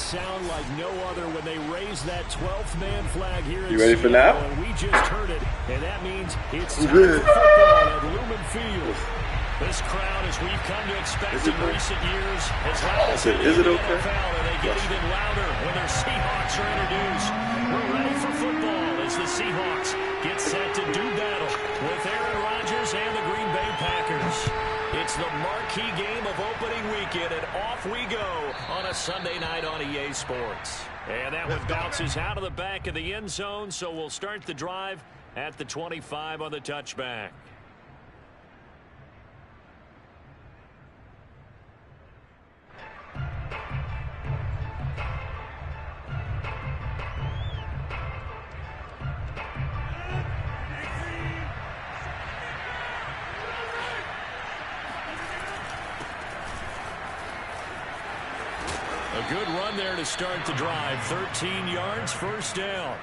sound like no other when they raise that 12th man flag here in You ready for now? And we just heard it, and that means it's time for football at Lumen Field. This crowd, as we've come to expect in recent years, has loud as any in the NFL, and they get even louder when their Seahawks are introduced. We're ready for football as the Seahawks get set to do battle with Aaron Rodgers and the Green Bay Packers. It's the marquee game of opening weekend, and off we go on a Sunday night on EA Sports. And that one bounces out of the back of the end zone, so we'll start the drive at the 25 on the touchback. A good run there to start the drive. 13 yards, first down.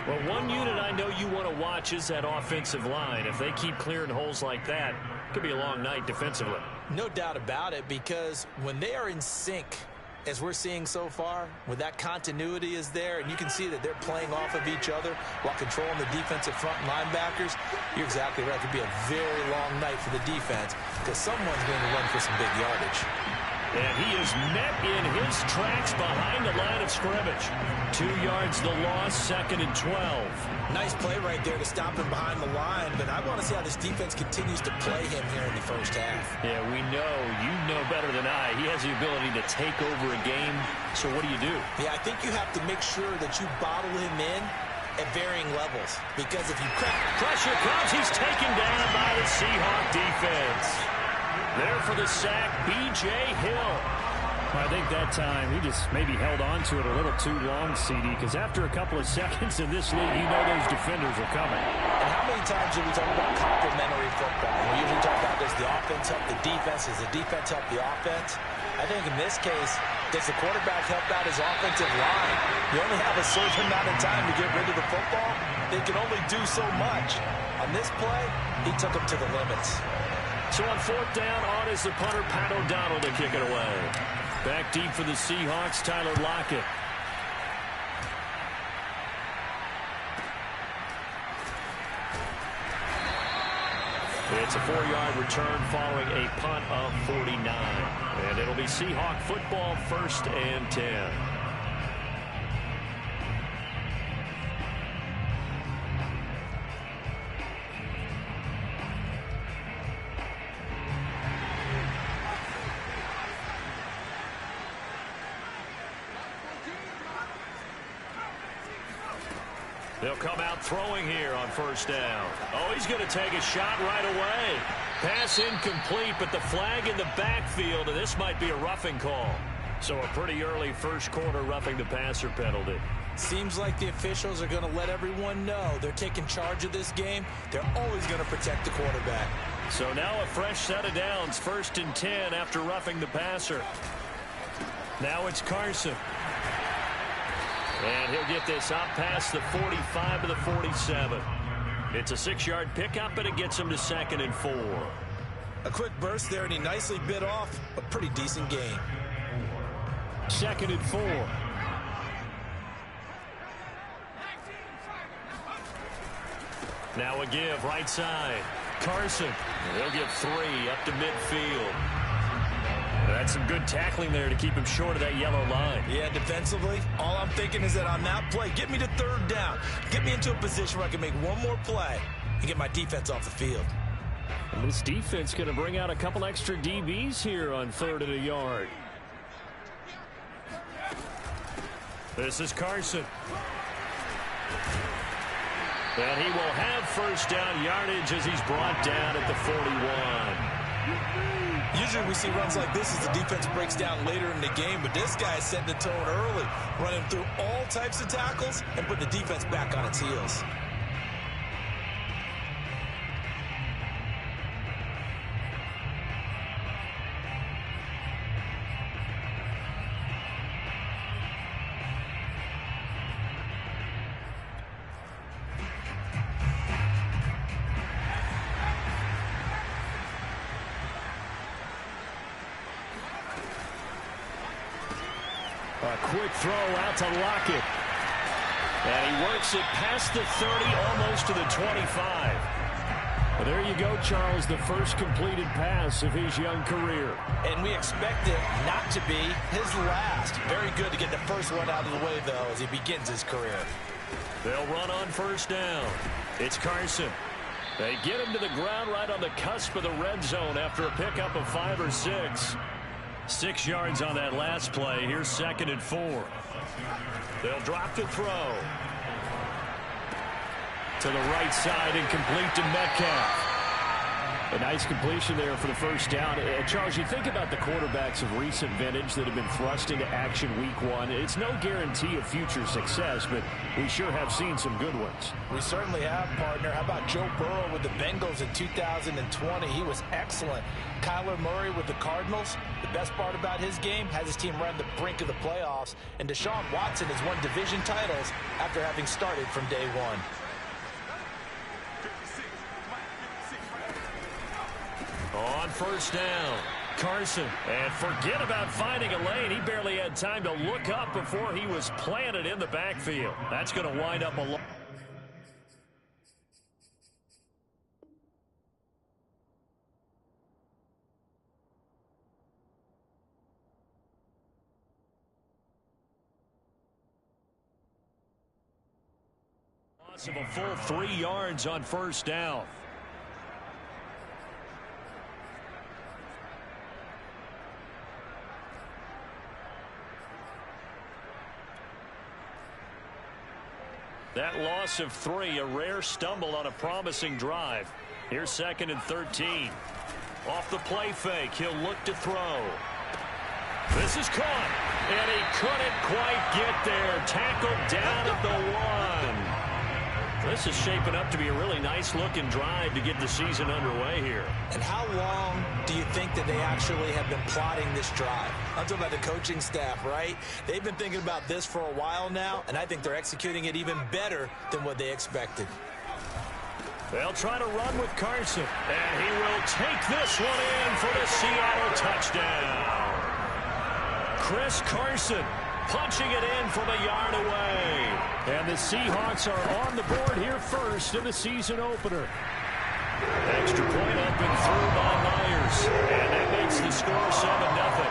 Well, one unit I know you want to watch is that offensive line. If they keep clearing holes like that, it could be a long night defensively. No doubt about it, because when they are in sync, as we're seeing so far, when that continuity is there, and you can see that they're playing off of each other while controlling the defensive front linebackers, you're exactly right. It could be a very long night for the defense because someone's going to run for some big yardage. And he is met in his tracks behind the line of scrimmage. 2 yards the loss, 2nd and 12. Nice play right there to stop him behind the line, but I want to see how this defense continues to play him here in the first half. Yeah, we know. You know better than I. He has the ability to take over a game, so what do you do? Yeah, I think you have to make sure that you bottle him in at varying levels, because if you pressure comes, he's taken down by the Seahawk defense. There for the sack, B.J. Hill. I think that time he just maybe held on to it a little too long, CD, because after a couple of seconds in this league, you know those defenders are coming. And how many times do we talk about complementary football? We usually talk about does the offense help the defense, does the defense help the offense? I think in this case, does the quarterback help out his offensive line? You only have a certain amount of time to get rid of the football. They can only do so much. On this play, he took him to the limits. So on 4th down, on is the punter, Pat O'Donnell, to kick it away. Back deep for the Seahawks, Tyler Lockett. It's a 4-yard return following a punt of 49. And it'll be Seahawk football, 1st and 10. They'll come out throwing here on 1st down. Oh, he's going to take a shot right away. Pass incomplete, but the flag in the backfield, and this might be a roughing call. So a pretty early first quarter roughing the passer penalty. Seems like the officials are going to let everyone know they're taking charge of this game. They're always going to protect the quarterback. So now a fresh set of downs, 1st and 10 after roughing the passer. Now it's Carson. And he'll get this out past the 45 to the 47. It's a 6-yard pickup, and it gets him to 2nd and 4. A quick burst there, and he nicely bit off a pretty decent gain. 2nd and 4. Now a give, right side. Carson. They'll get 3 up to midfield. That's some good tackling there to keep him short of that yellow line. Yeah, defensively, all I'm thinking is that on that play, get me to 3rd down. Get me into a position where I can make one more play and get my defense off the field. And this defense going to bring out a couple extra DBs here on 3rd and a yard. This is Carson. And he will have 1st down yardage as he's brought down at the 41. Usually we see runs like this as the defense breaks down later in the game, but this guy is setting the tone early, running through all types of tackles and putting the defense back on its heels. A quick throw out to Lockett. And he works it past the 30, almost to the 25. Well, there you go, Charles, the first completed pass of his young career. And we expect it not to be his last. Very good to get the first one out of the way, though, as he begins his career. They'll run on first down. It's Carson. They get him to the ground right on the cusp of the red zone after a pickup of 5 or 6. 6 yards on that last play. Here's 2nd and 4. They'll drop the throw. To the right side and complete to Metcalf. A nice completion there for the first down. Charles, you think about the quarterbacks of recent vintage that have been thrust into action week 1. It's no guarantee of future success, but we sure have seen some good ones. We certainly have, partner. How about Joe Burrow with the Bengals in 2020? He was excellent. Kyler Murray with the Cardinals. The best part about his game, has his team right on the brink of the playoffs. And Deshaun Watson has won division titles after having started from day 1. On first down, Carson. And forget about finding a lane. He barely had time to look up before he was planted in the backfield. That's going to wind up a long. Loss of a full 3 yards on first down. That loss of 3, a rare stumble on a promising drive. Here's 2nd and 13. Off the play fake, he'll look to throw. This is caught, and he couldn't quite get there. Tackled down at the 1. This is shaping up to be a really nice-looking drive to get the season underway here. And how long do you think that they actually have been plotting this drive? I'm talking about the coaching staff, right? They've been thinking about this for a while now, and I think they're executing it even better than what they expected. They'll try to run with Carson, and he will take this one in for the Seattle touchdown. Chris Carson punching it in from a yard away. And the Seahawks are on the board here first in the season opener. Extra point up and through by Myers. And that makes the score 7-0.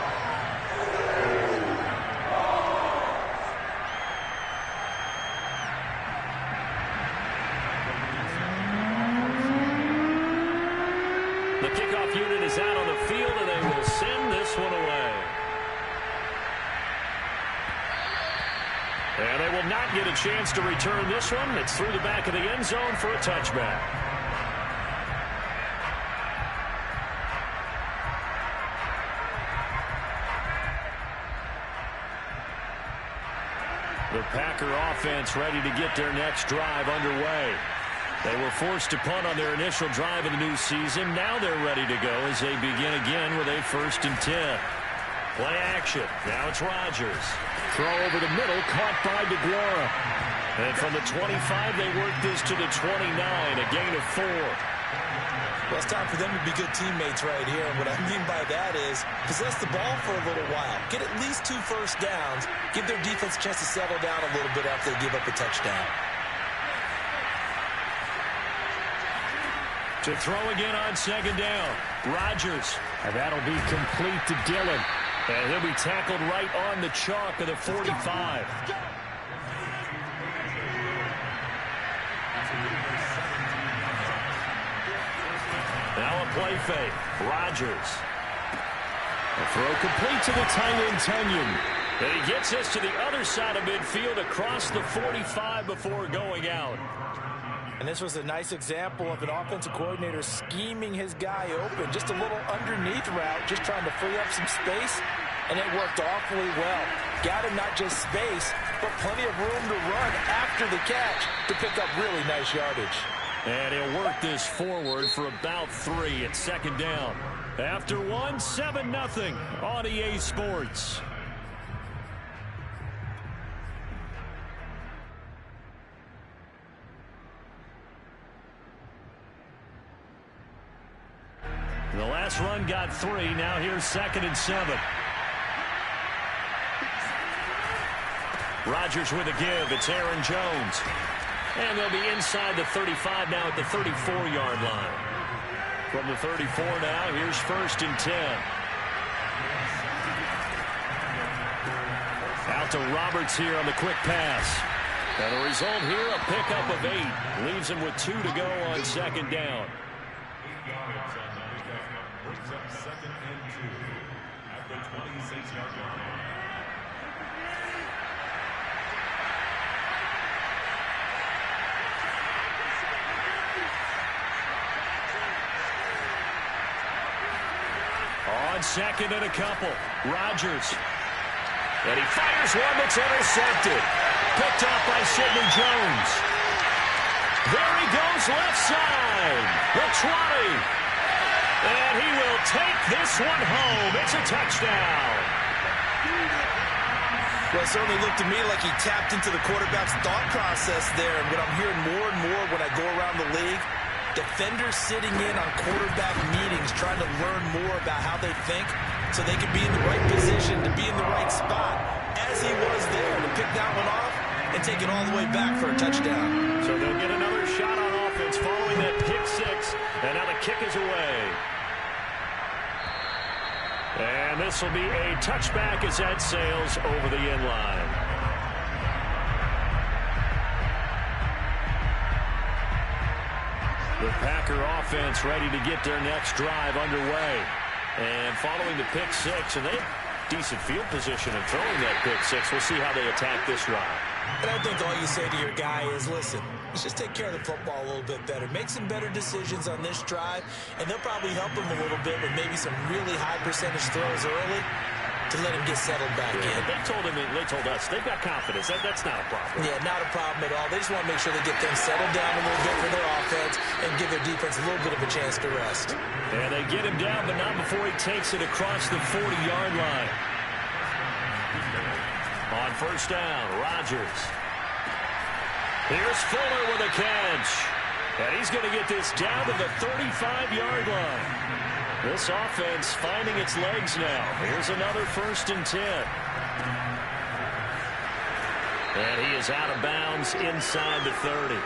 The kickoff unit is out on the field, and they will send this one away. And they will not get a chance to return this one. It's through the back of the end zone for a touchback. The Packer offense ready to get their next drive underway. They were forced to punt on their initial drive of the new season. Now they're ready to go as they begin again with a 1st and 10. Play action. Now it's Rodgers. Throw over the middle, caught by DeGuara. And from the 25, they work this to the 29, a gain of 4. Well, it's time for them to be good teammates right here. And what I mean by that is possess the ball for a little while. Get at least 2 first downs. Give their defense a chance to settle down a little bit after they give up a touchdown. To throw again on 2nd down. Rodgers. And that'll be complete to Dillon. And he'll be tackled right on the chalk of the 45. Now a play fake. Rodgers. A throw complete to the tight end, Tunyon. And he gets us to the other side of midfield across the 45 before going out. And this was a nice example of an offensive coordinator scheming his guy open. Just a little underneath route, just trying to free up some space, and it worked awfully well. Got him not just space, but plenty of room to run after the catch to pick up really nice yardage. And he'll work this forward for about 3 at 2nd down. After 1, 7-0 on EA Sports. The last run got 3. Now here's 2nd and 7. Rodgers with a give. It's Aaron Jones. And they'll be inside the 35 now at the 34-yard line. From the 34 now, here's 1st and 10. Out to Roberts here on the quick pass. And the result here, a pickup of 8. Leaves him with 2 to go on 2nd down. On 2nd and a couple, Rodgers. And he fires one that's intercepted. Picked up by Sidney Jones. There he goes left side. The 20. And he will take this one home. It's a touchdown. Well, it certainly looked to me like he tapped into the quarterback's thought process there. And what I'm hearing more and more when I go around the league, defenders sitting in on quarterback meetings trying to learn more about how they think so they can be in the right position to be in the right spot, as he was there to pick that one off and take it all the way back for a touchdown. So they'll get another shot on offense following that pick 6, and now the kick is away. And this will be a touchback as that sails over the end line. The Packer offense ready to get their next drive underway. And following the pick 6, and they have decent field position in throwing that pick 6. We'll see how they attack this drive. And I think all you say to your guy is, listen, let's just take care of the football a little bit better. Make some better decisions on this drive, and they'll probably help him a little bit with maybe some really high percentage throws early to let him get settled back in. They told us they've got confidence. That's not a problem. Yeah, not a problem at all. They just want to make sure they get things settled down a little bit for their offense and give their defense a little bit of a chance to rest. And they get him down, but not before he takes it across the 40-yard line. On 1st down, Rodgers. Here's Fuller with a catch. And he's going to get this down to the 35-yard line. This offense finding its legs now. Here's another 1st and 10. And he is out of bounds inside the 30.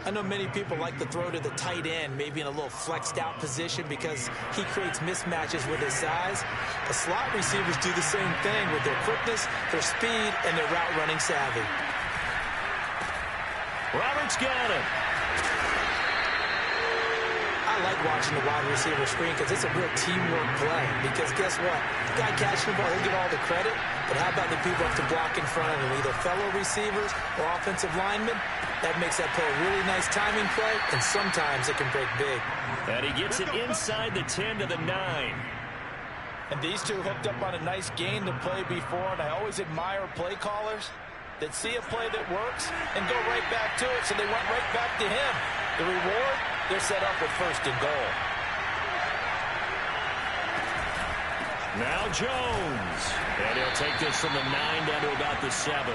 I know many people like to throw to the tight end, maybe in a little flexed out position because he creates mismatches with his size. The slot receivers do the same thing with their quickness, their speed, and their route running savvy. Roberts got it. I like watching the wide receiver screen because it's a real teamwork play. Because guess what? The guy catching the ball, he'll get all the credit. But how about the people have to block in front of him, either fellow receivers or offensive linemen? That makes that play a really nice timing play, and sometimes it can break big. And he gets it inside the 10 to the 9. And these two hooked up on a nice gain to play before, and I always admire play callers that see a play that works and go right back to it, so they went right back to him. The reward, they're set up with 1st and goal. Now Jones. And he'll take this from the 9 down to about the 7.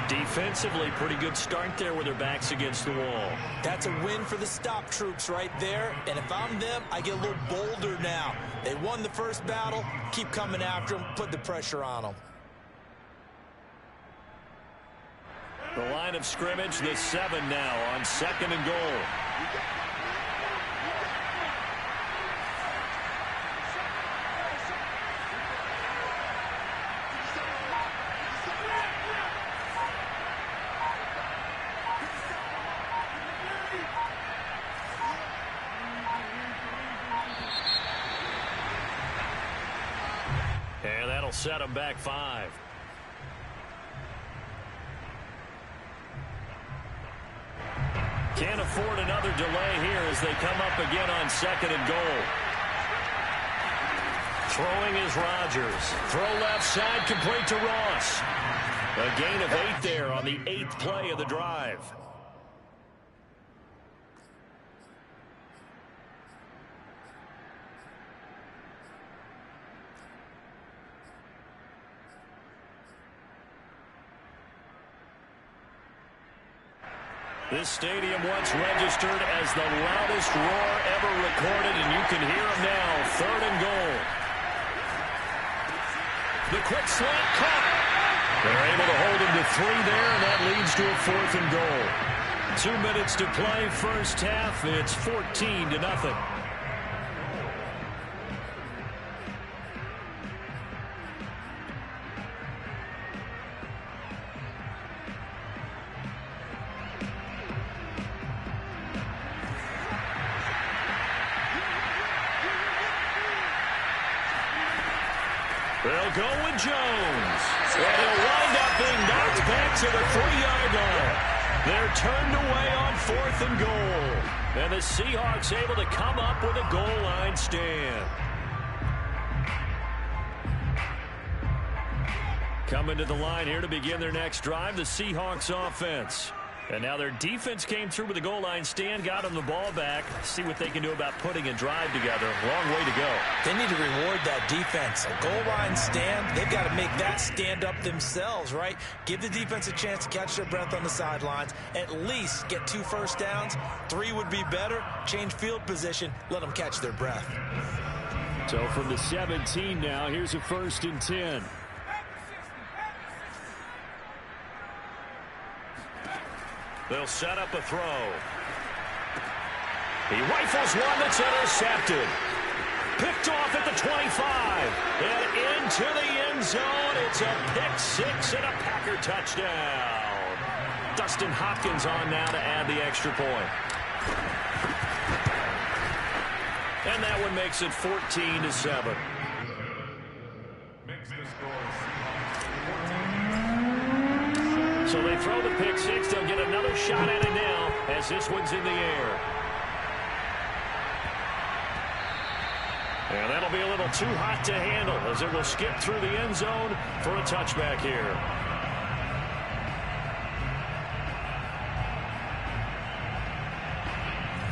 Defensively, pretty good start there with their backs against the wall. That's a win for the stop troops right there. And if I'm them, I get a little bolder now. They won the first battle. Keep coming after them. Put the pressure on them. The line of scrimmage, the 7 now on 2nd and goal. And that'll set them back 5. Can't afford another delay here as they come up again on 2nd and goal. Throwing is Rodgers. Throw left side, complete to Ross. A gain of 8 there on the 8th play of the drive. This stadium once registered as the loudest roar ever recorded, and you can hear them now. 3rd and goal. The quick slant caught. They're able to hold him to 3 there, and that leads to a 4th and goal. 2 minutes to play, first half. It's 14-0. They'll go with Jones. And he'll wind up being knocked back to the 3-yard line. They're turned away on 4th and goal. And the Seahawks able to come up with a goal line stand. Coming to the line here to begin their next drive, the Seahawks offense. And now their defense came through with a goal line stand, got them the ball back. See what they can do about putting a drive together. Long way to go. They need to reward that defense. A goal line stand, they've got to make that stand up themselves, right? Give the defense a chance to catch their breath on the sidelines. At least get 2 first downs. 3 would be better. Change field position. Let them catch their breath. So from the 17 now, here's a 1st and 10. They'll set up a throw. He rifles one that's intercepted. Picked off at the 25. And into the end zone. It's a pick 6 and a Packer touchdown. Dustin Hopkins on now to add the extra point. And that one makes it 14-7. So they throw the pick 6. They'll get another shot at it now as this one's in the air. And that'll be a little too hot to handle as it will skip through the end zone for a touchback here.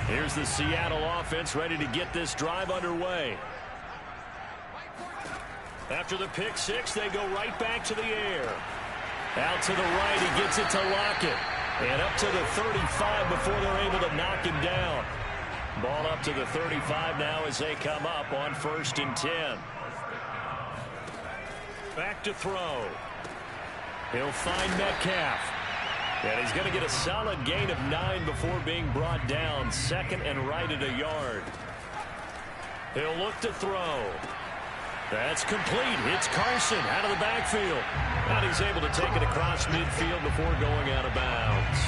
Here's the Seattle offense ready to get this drive underway. After the pick 6, they go right back to the air. Out to the right, he gets it to Lockett. And up to the 35 before they're able to knock him down. Ball up to the 35 now as they come up on 1st and 10. Back to throw. He'll find Metcalf. And he's going to get a solid gain of 9 before being brought down. 2nd and right at a yard. He'll look to throw. That's complete. It's Carson out of the backfield. And he's able to take it across midfield before going out of bounds.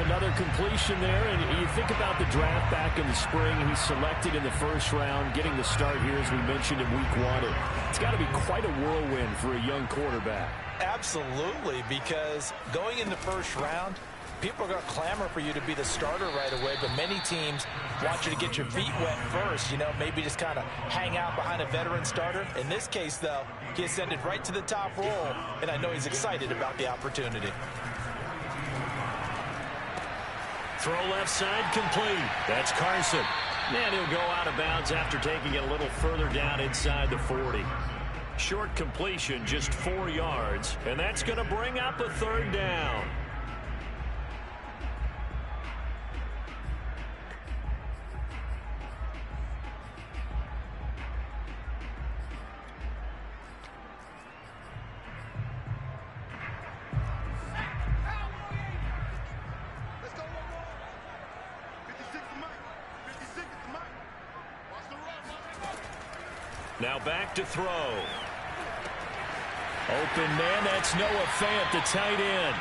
Another completion there, and you think about the draft back in the spring. He's selected in the 1st round, getting the start here, as we mentioned, in week 1. It's got to be quite a whirlwind for a young quarterback. Absolutely, because going in the 1st round, people are going to clamor for you to be the starter right away, but many teams want you to get your feet wet first, you know, maybe just kind of hang out behind a veteran starter. In this case, though, he ascended right to the top role, and I know he's excited about the opportunity. Throw left side complete. That's Carson. And he'll go out of bounds after taking it a little further down inside the 40. Short completion, just 4 yards, and that's going to bring up a 3rd down. Now back to throw. Open man, that's Noah Fant, the tight end.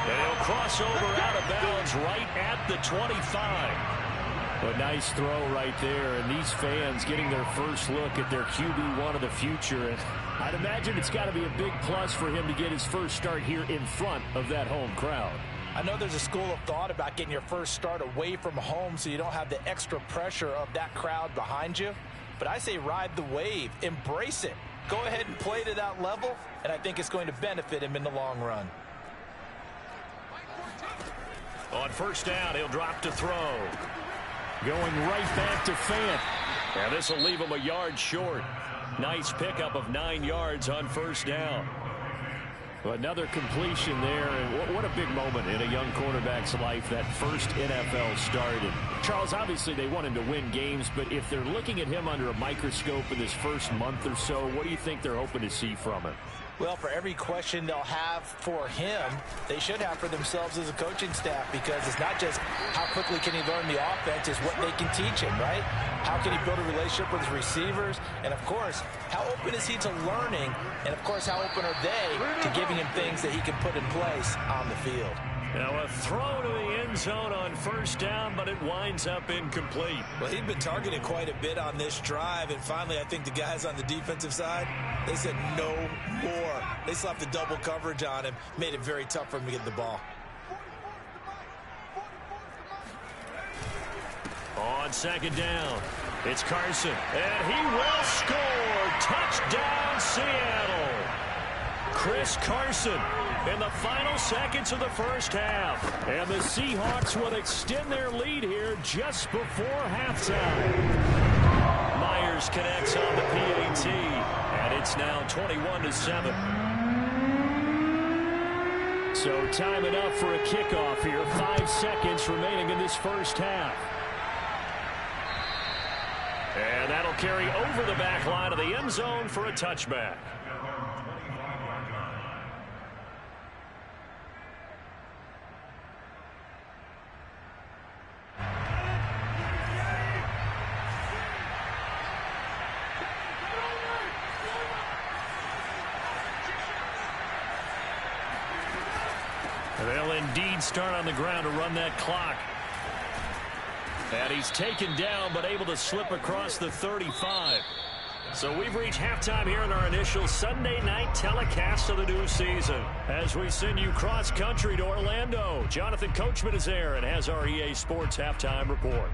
And he'll cross over out of bounds right at the 25. A nice throw right there, and these fans getting their first look at their QB1 of the future. And I'd imagine it's got to be a big plus for him to get his first start here in front of that home crowd. I know there's a school of thought about getting your first start away from home so you don't have the extra pressure of that crowd behind you. But I say ride the wave, embrace it. Go ahead and play to that level, and I think it's going to benefit him in the long run. On 1st down, he'll drop to throw. Going right back to Fant. And this will leave him a yard short. Nice pickup of 9 yards on 1st down. Another completion there, and what a big moment in a young quarterback's life, that first NFL start. And Charles, obviously they want him to win games, but if they're looking at him under a microscope in this first month or so, what do you think they're hoping to see from him? Well, for every question they'll have for him, they should have for themselves as a coaching staff, because it's not just how quickly can he learn the offense, it's what they can teach him, right? How can he build a relationship with his receivers? And, of course, how open is he to learning? And, of course, how open are they to giving him things that he can put in place on the field? Now a throw to the end zone on first down, but it winds up incomplete. Well, he'd been targeted quite a bit on this drive, and finally I think the guys on the defensive side, they said no more. They slapped the double coverage on him, made it very tough for him to get the ball. On second down, it's Carson, and he will score. Touchdown, Seattle. Chris Carson in the final seconds of the first half. And the Seahawks will extend their lead here just before halftime. Myers connects on the PAT, and it's now 21-7. So time enough for a kickoff here. 5 seconds remaining in this first half. And that'll carry over the back line of the end zone for a touchback. They'll indeed start on the ground to run that clock. And he's taken down, but able to slip across the 35. So we've reached halftime here in our initial Sunday night telecast of the new season. As we send you cross-country to Orlando, Jonathan Coachman is there and has our EA Sports halftime report.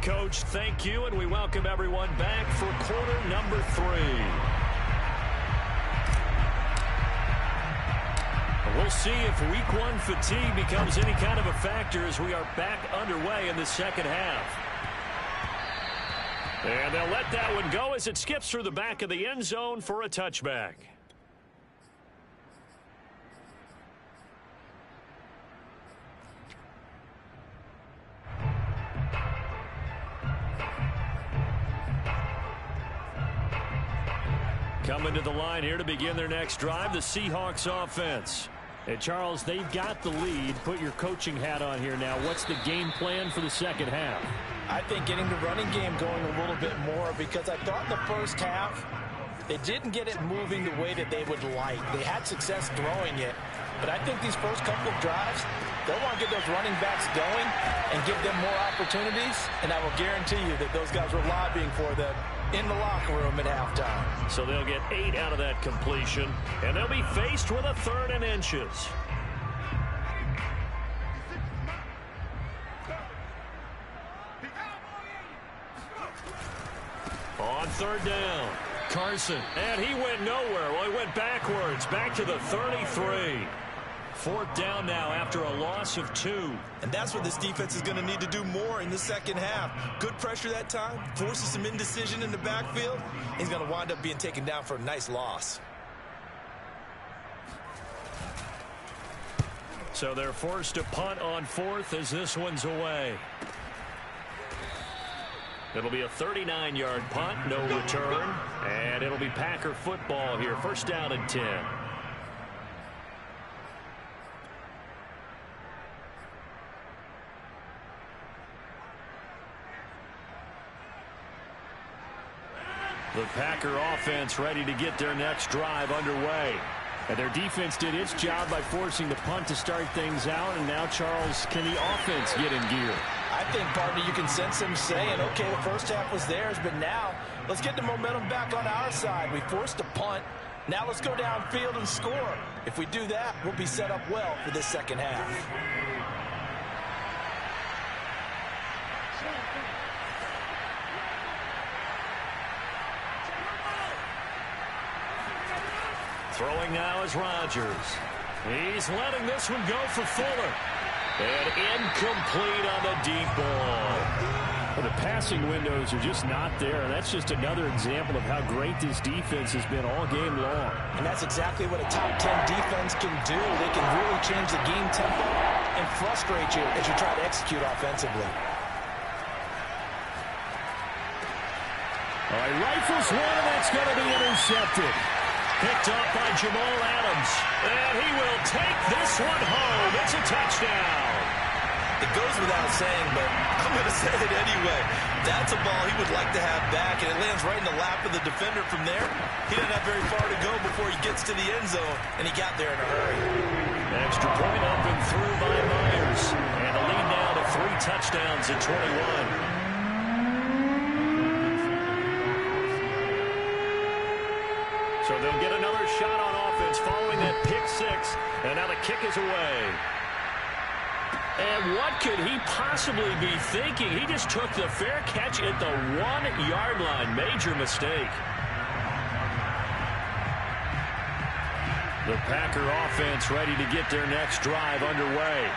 Coach, thank you, and we welcome everyone back for quarter number 3. We'll see if week 1 fatigue becomes any kind of a factor as we are back underway in the second half. And they'll let that one go as it skips through the back of the end zone for a touchback. Coming to the line here to begin their next drive, the Seahawks offense. And Charles, they've got the lead. Put your coaching hat on here now. What's the game plan for the second half? I think getting the running game going a little bit more, because I thought in the first half they didn't get it moving the way that they would like. They had success throwing it, but I think these first couple of drives, they'll want to get those running backs going and give them more opportunities, and I will guarantee you that those guys were lobbying for them in the locker room at halftime. So they'll get 8 out of that completion, and they'll be faced with a 3rd and inches. On 3rd down, Carson, and he went nowhere. Well, he went backwards, back to the 33. 4th down now after a loss of 2. And that's what this defense is going to need to do more in the second half. Good pressure that time, forces some indecision in the backfield. He's going to wind up being taken down for a nice loss. So they're forced to punt on 4th as this one's away. It'll be a 39-yard punt, no return, and it'll be Packer football here. 1st down and 10. The Packer offense ready to get their next drive underway. And their defense did its job by forcing the punt to start things out. And now, Charles, can the offense get in gear? I think, partner, you can sense them saying, okay, the first half was theirs, but now let's get the momentum back on our side. We forced a punt. Now let's go downfield and score. If we do that, we'll be set up well for this second half. Throwing now is Rodgers. He's letting this one go for Fuller. And incomplete on the deep ball. The passing windows are just not there, and that's just another example of how great this defense has been all game long. And that's exactly what a top 10 defense can do. They can really change the game tempo and frustrate you as you try to execute offensively. All right, rifles one, and that's going to be intercepted. Picked off by Jamal Adams. And he will take this one home. It's a touchdown. It goes without saying, but I'm going to say it anyway. That's a ball he would like to have back, and it lands right in the lap of the defender from there. He doesn't have very far to go before he gets to the end zone, and he got there in a hurry. Extra point up and through by Myers. And a lead now to 3 touchdowns at 21. So they'll get another shot on offense following that pick 6. And now the kick is away. And what could he possibly be thinking? He just took the fair catch at the 1-yard line. Major mistake. The Packer offense ready to get their next drive underway.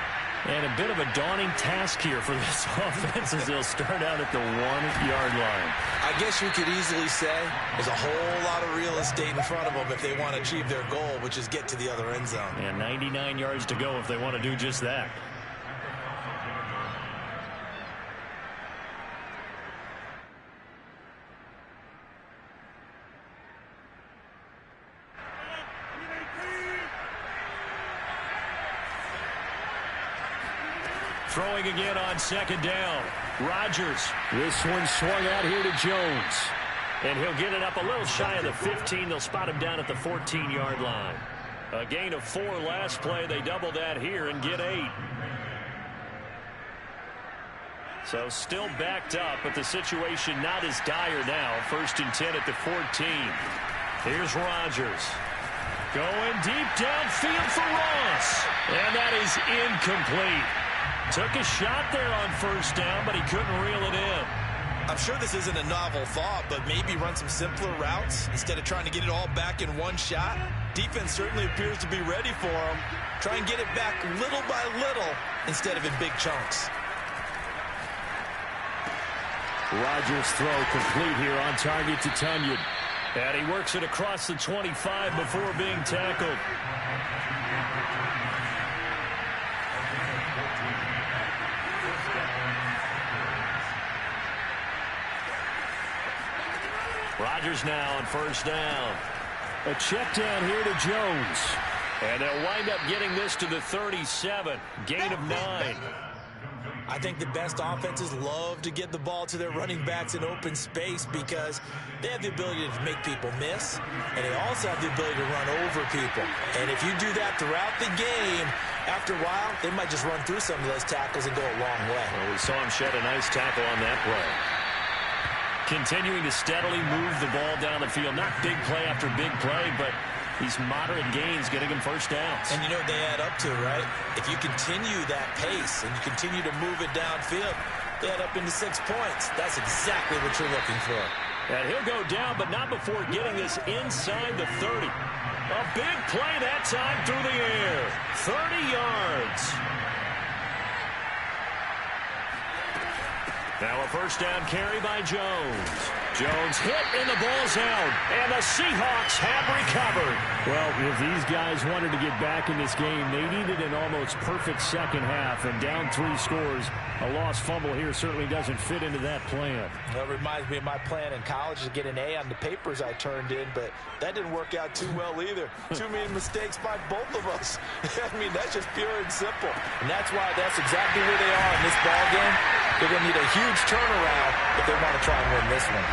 And a bit of a daunting task here for this offense as they'll start out at the 1-yard line. I guess you could easily say there's a whole lot of real estate in front of them if they want to achieve their goal, which is get to the other end zone. And 99 yards to go if they want to do just that. Throwing again on 2nd down. Rodgers. This one swung out here to Jones. And he'll get it up a little shy of the 15. They'll spot him down at the 14-yard line. A gain of 4 last play. They double that here and get 8. So still backed up, but the situation not as dire now. 1st and 10 at the 14. Here's Rodgers. Going deep downfield for Ross. And that is incomplete. Took a shot there on 1st down, but he couldn't reel it in. I'm sure this isn't a novel thought, but maybe run some simpler routes instead of trying to get it all back in one shot. Defense certainly appears to be ready for him. Try and get it back little by little instead of in big chunks. Rodgers' throw complete here on target to Tunyon. And he works it across the 25 before being tackled. Rodgers now on 1st down. A check down here to Jones. And they'll wind up getting this to the 37. Gain of 9. I think the best offenses love to get the ball to their running backs in open space because they have the ability to make people miss, and they also have the ability to run over people. And if you do that throughout the game, after a while, they might just run through some of those tackles and go a long way. Well, we saw him shed a nice tackle on that play. Continuing to steadily move the ball down the field. Not big play after big play, but these moderate gains getting him 1st downs. And you know what they add up to, right? If you continue that pace and you continue to move it downfield, they add up into 6 points. That's exactly what you're looking for. And he'll go down, but not before getting this inside the 30. A big play that time through the air. 30 yards. Now a 1st down carry by Jones. Jones hit and the ball's out. And the Seahawks have recovered. Well, if these guys wanted to get back in this game, they needed an almost perfect 2nd half. And down 3 scores, a lost fumble here certainly doesn't fit into that plan. That reminds me of my plan in college to get an A on the papers I turned in, but that didn't work out too well either. Too many mistakes by both of us. I mean, that's just pure and simple. And that's why that's exactly where they are in this ball game. They're going to need a huge turnaround if they want to try and win this one.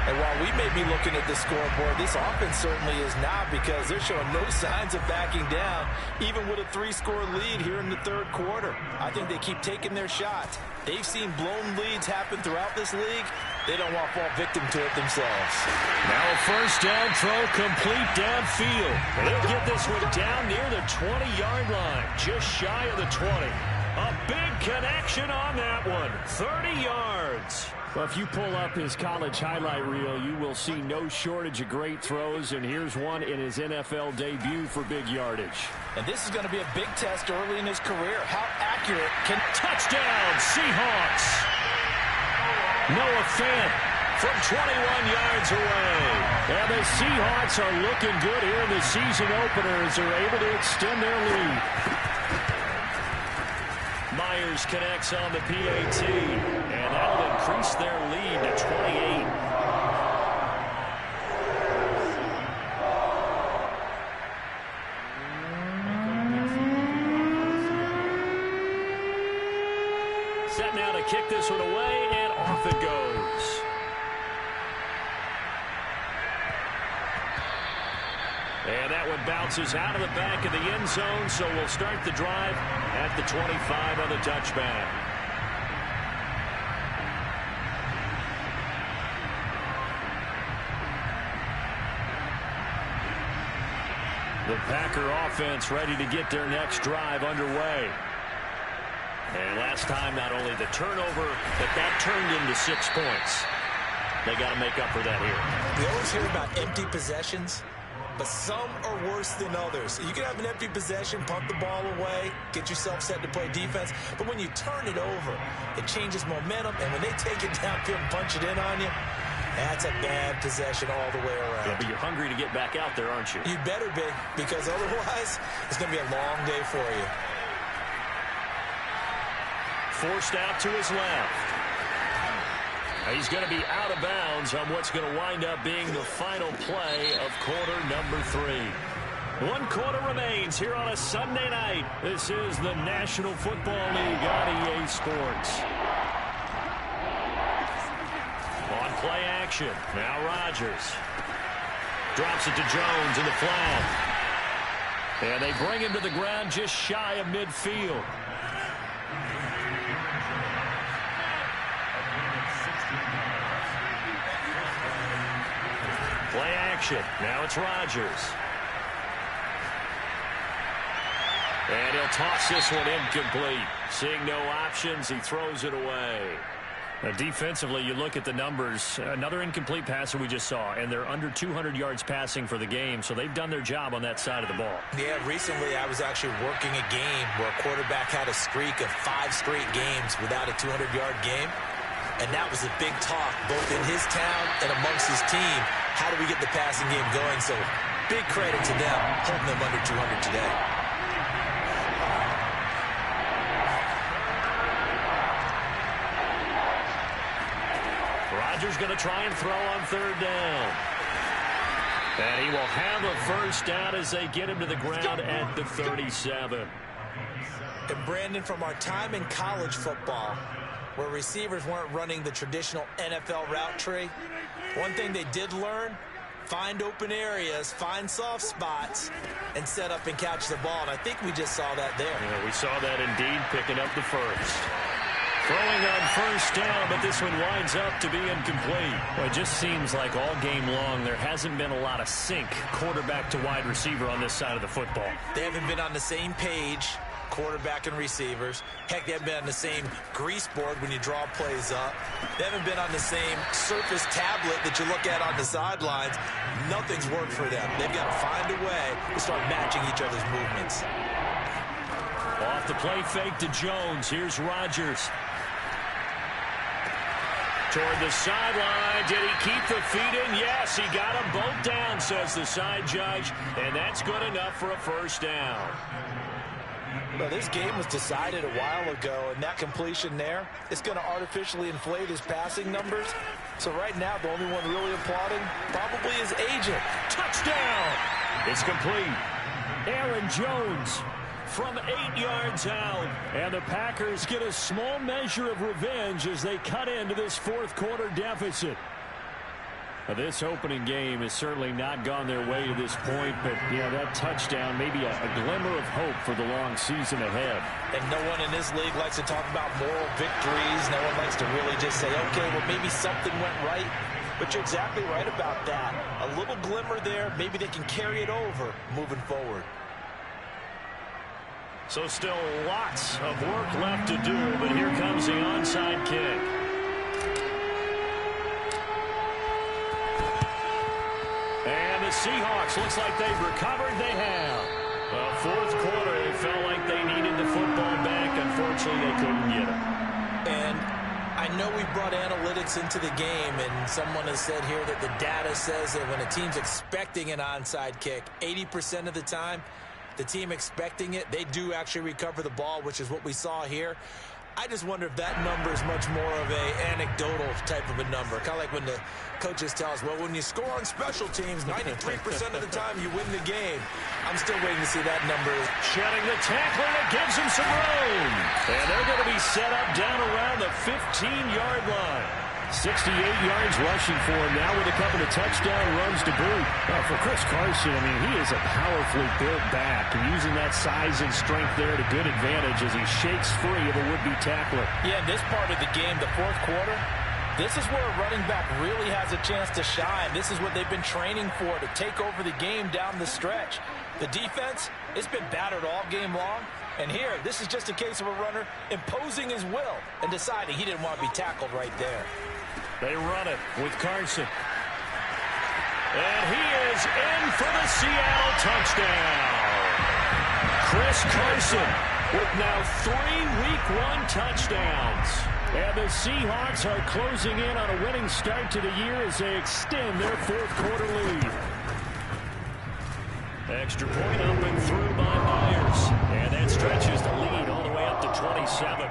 And while we may be looking at the scoreboard, this offense certainly is not, because they're showing no signs of backing down, even with a 3-score lead here in the 3rd quarter. I think they keep taking their shots. They've seen blown leads happen throughout this league. They don't want to fall victim to it themselves. Now a 1st down throw complete downfield. They'll get this one down near the 20-yard line, just shy of the 20. A big connection on that one. 30 yards. Well, if you pull up his college highlight reel, you will see no shortage of great throws, and here's one in his NFL debut for big yardage. And this is going to be a big test early in his career. How accurate can... Touchdown, Seahawks! Noah Fant from 21 yards away. And the Seahawks are looking good here in the season opener as they're able to extend their lead. Myers connects on the PAT, and that'll increase their lead to 28. Set now to kick this one away, and off it goes. And that one bounces out of the back of the end zone, so we'll start the drive at the 25 on the touchback. The Packer offense ready to get their next drive underway. And last time, not only the turnover, but that turned into 6 points. They got to make up for that here. We always hear about empty possessions, but some are worse than others. You can have an empty possession, punt the ball away, get yourself set to play defense, but when you turn it over, it changes momentum, and when they take it downfield and punch it in on you, that's a bad possession all the way around. Yeah, but you're hungry to get back out there, aren't you? You better be, because otherwise, it's going to be a long day for you. Forced out to his left. He's going to be out of bounds on what's going to wind up being the final play of quarter number 3. 1 quarter remains here on a Sunday night. This is the National Football League on EA Sports. On play action. Now Rodgers. Drops it to Jones in the flat. And they bring him to the ground just shy of midfield. Play action. Now it's Rodgers. And he'll toss this one incomplete. Seeing no options, he throws it away. Defensively, you look at the numbers. Another incomplete passer we just saw, and they're under 200 yards passing for the game, so they've done their job on that side of the ball. Yeah, recently I was actually working a game where a quarterback had a streak of 5 straight games without a 200-yard game, and that was a big talk both in his town and amongst his team. How do we get the passing game going? So big credit to them holding them under 200 today. Rodgers going to try and throw on 3rd down. And he will have a first down as they get him to the ground at the 37. And Brandon, from our time in college football, where receivers weren't running the traditional NFL route tree, one thing they did learn, find open areas, find soft spots, and set up and catch the ball. And I think we just saw that there. Yeah, we saw that indeed, picking up the first. Throwing on first down, but this one winds up to be incomplete. Well, it just seems like all game long there hasn't been a lot of sync quarterback to wide receiver on this side of the football. They haven't been on the same page, quarterback and receivers. Heck, they haven't been on the same grease board when you draw plays up. They haven't been on the same surface tablet that you look at on the sidelines. Nothing's worked for them. They've got to find a way to start matching each other's movements. Off the play fake to Jones. Here's Rodgers. Toward the sideline. Did he keep the feet in? Yes, he got them both down, says the side judge. And that's good enough for a first down. Well, this game was decided a while ago, and that completion there, it's going to artificially inflate his passing numbers. So right now, the only one really applauding probably his agent. Touchdown! It's complete. Aaron Jones from 8 yards out. And the Packers get a small measure of revenge as they cut into this 4th quarter deficit. Now, this opening game has certainly not gone their way to this point, but, yeah, that touchdown may be a glimmer of hope for the long season ahead. And no one in this league likes to talk about moral victories. No one likes to really just say, okay, well, maybe something went right. But you're exactly right about that. A little glimmer there. Maybe they can carry it over moving forward. So still lots of work left to do, but here comes the onside kick. And the Seahawks, looks like they've recovered. They have. Well, 4th quarter, it felt like they needed the football back. Unfortunately, they couldn't get it. And I know we brought analytics into the game, and someone has said here that the data says that when a team's expecting an onside kick, 80% of the time, the team expecting it, they do actually recover the ball, which is what we saw here. I just wonder if that number is much more of a anecdotal type of a number. Kind of like when the coaches tell us, well, when you score on special teams, 93% of the time you win the game. I'm still waiting to see that number. Shedding the tackler that gives him some room. And they're going to be set up down around the 15-yard line. 68 yards rushing for him now with a couple of touchdown runs to boot. For Chris Carson, I mean, he is a powerfully built back, and using that size and strength there to good advantage as he shakes free of a would-be tackler. Yeah, in this part of the game, the fourth quarter, this is where a running back really has a chance to shine. This is what they've been training for, to take over the game down the stretch. The defense, it's been battered all game long. And here, this is just a case of a runner imposing his will and deciding he didn't want to be tackled right there. They run it with Carson. And he is in for the Seattle touchdown. Chris Carson with now 3 Week 1 touchdowns. And the Seahawks are closing in on a winning start to the year as they extend their fourth quarter lead. Extra point up and through by Myers. And that stretches the lead all the way up to 27.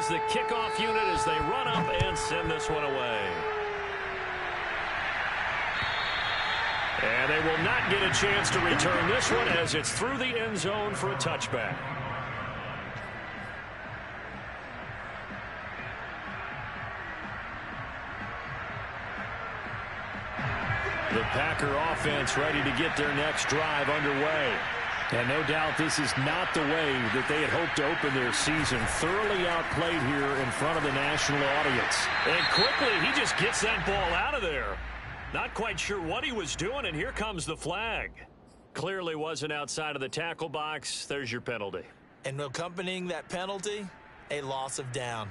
The kickoff unit as they run up and send this one away. And they will not get a chance to return this one as it's through the end zone for a touchback. The Packer offense ready to get their next drive underway. And no doubt this is not the way that they had hoped to open their season. Thoroughly outplayed here in front of the national audience. And quickly, he just gets that ball out of there. Not quite sure what he was doing, and here comes the flag. Clearly wasn't outside of the tackle box. There's your penalty. And accompanying that penalty, a loss of down.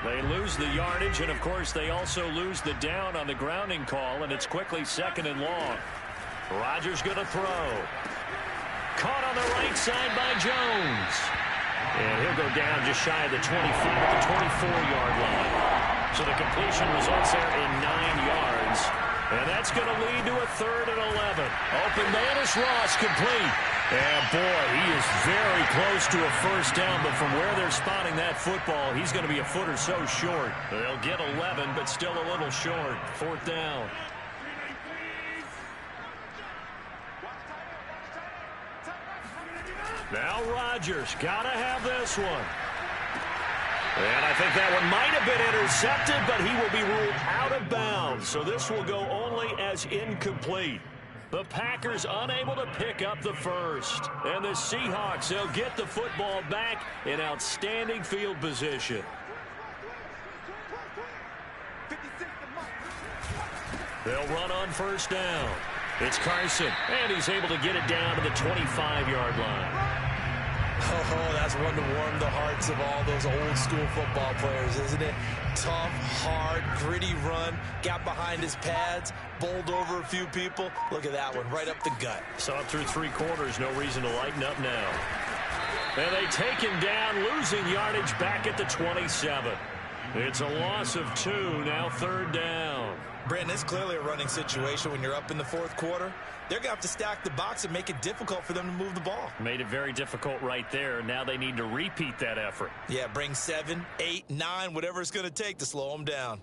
They lose the yardage, and of course they also lose the down on the grounding call, and it's quickly 2nd and long. Rodgers going to throw. Caught on the right side by Jones. And he'll go down just shy of the 25 at the 24-yard line. So the completion results there in 9 yards. And that's going to lead to a 3rd and 11. Open man is Ross, complete. And boy, he is very close to a first down, but from where they're spotting that football, he's going to be a foot or so short. They'll get 11, but still a little short. 4th down. Now Rodgers got to have this one. And I think that one might have been intercepted, but he will be ruled out of bounds. So this will go only as incomplete. The Packers unable to pick up the first. And the Seahawks, they'll get the football back in outstanding field position. They'll run on 1st down. It's Carson, and he's able to get it down to the 25-yard line. Oh, that's one to warm the hearts of all those old-school football players, isn't it? Tough, hard, gritty run, got behind his pads, bowled over a few people. Look at that one, right up the gut. Saw it through 3 quarters, no reason to lighten up now. And they take him down, losing yardage back at the 27. It's a loss of 2, now 3rd down. Brandon, it's clearly a running situation when you're up in the 4th quarter. They're going to have to stack the box and make it difficult for them to move the ball. Made it very difficult right there. Now they need to repeat that effort. Yeah, bring 7, 8, 9, whatever it's going to take to slow them down.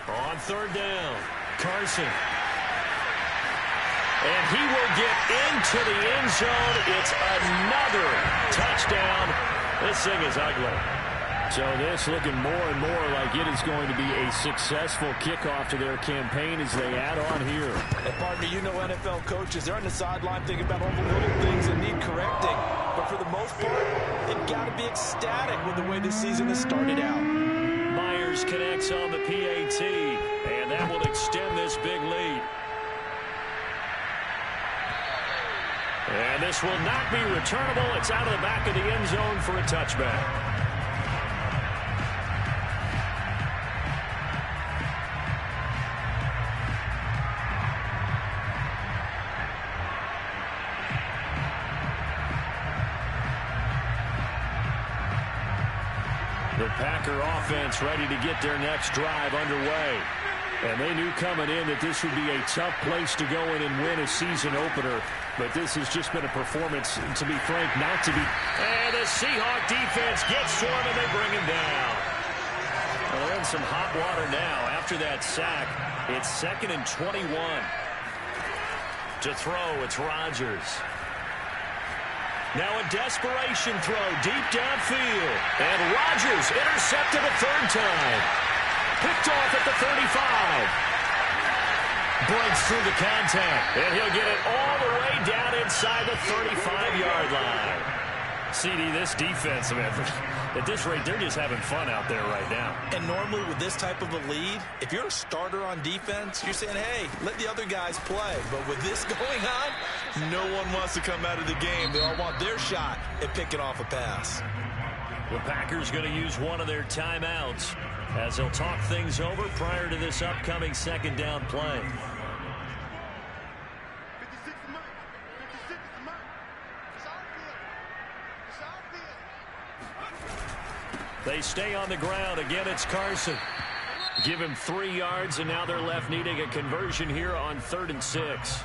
On 3rd down, Carson. And he will get into the end zone. It's another touchdown. This thing is ugly. So this looking more and more like it is is going to be a successful kickoff to their campaign as they add on here. And pardon me, you know NFL coaches, they're on the sideline thinking about all the little things that need correcting. But for the most part, they've got to be ecstatic with the way this season has started out. Myers connects on the PAT, and that will extend this big lead. And this will not be returnable. It's out of the back of the end zone for a touchback. The Packer offense ready to get their next drive underway. And they knew coming in that this would be a tough place to go in and win a season opener. But this has just been a performance, to be frank, not to be. And the Seahawk defense gets to him, and they bring him down. Well, they're in some hot water now. After that sack, it's 2nd and 21. To throw, it's Rodgers. Now a desperation throw deep downfield. And Rodgers intercepted a third time. Picked off at the 35. Breaks through the contact. And he'll get it all the way down inside the 35-yard line. CD, this defense, man, at this rate, they're just having fun out there right now. And normally with this type of a lead, if you're a starter on defense, you're saying, hey, let the other guys play. But with this going on, no one wants to come out of the game. They all want their shot at picking off a pass. The Packers going to use one of their timeouts as they'll talk things over prior to this upcoming second down play. They stay on the ground. Again, it's Carson. Give him 3 yards, and now they're left needing a conversion here on 3rd and 6.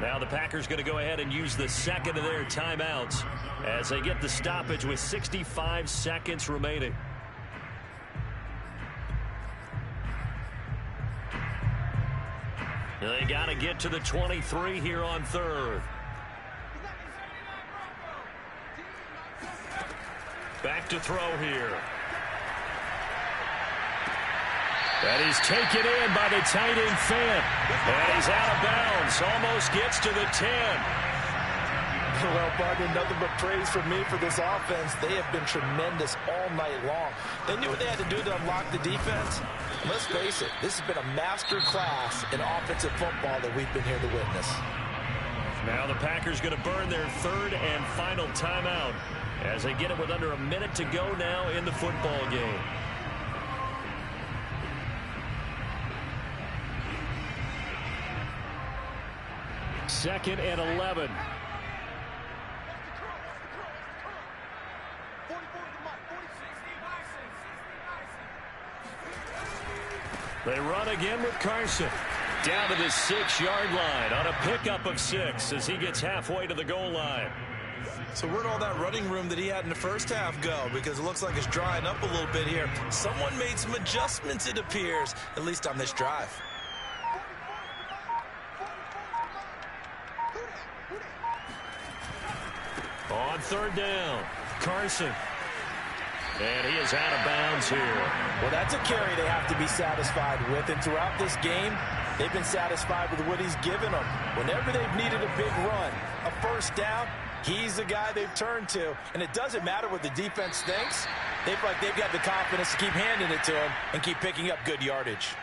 Now the Packers going to go ahead and use the second of their timeouts as they get the stoppage with 65 seconds remaining. They got to get to the 23 here on 3rd. Back to throw here. And he's taken in by the tight end Fant. And he's out of bounds. Almost gets to the 10. Well, partner, nothing but praise from me for this offense. They have been tremendous all night long. They knew what they had to do to unlock the defense. Let's face it, this has been a master class in offensive football that we've been here to witness. Now the Packers going to burn their 3rd and final timeout as they get it with under a minute to go now in the football game. Second and 11. They run again with Carson. Down to the 6-yard line on a pickup of 6 as he gets halfway to the goal line. So where'd all that running room that he had in the first half go? Because it looks like it's drying up a little bit here. Someone made some adjustments, it appears, at least on this drive. On 3rd down, Carson. And he is out of bounds here. Well, that's a carry they have to be satisfied with. And throughout this game, they've been satisfied with what he's given them. Whenever they've needed a big run, a first down, he's the guy they've turned to. And it doesn't matter what the defense thinks. They feel like they've got the confidence to keep handing it to him and keep picking up good yardage.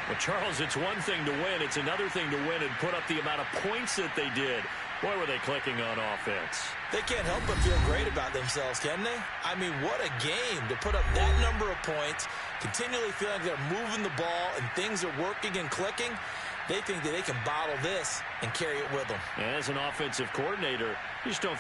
Well, Charles, it's one thing to win. It's another thing to win and put up the amount of points that they did. Boy, were they clicking on offense. They can't help but feel great about themselves, can they? I mean, what a game to put up that number of points, continually feeling they're moving the ball and things are working and clicking. They think that they can bottle this and carry it with them. As an offensive coordinator, you just don't think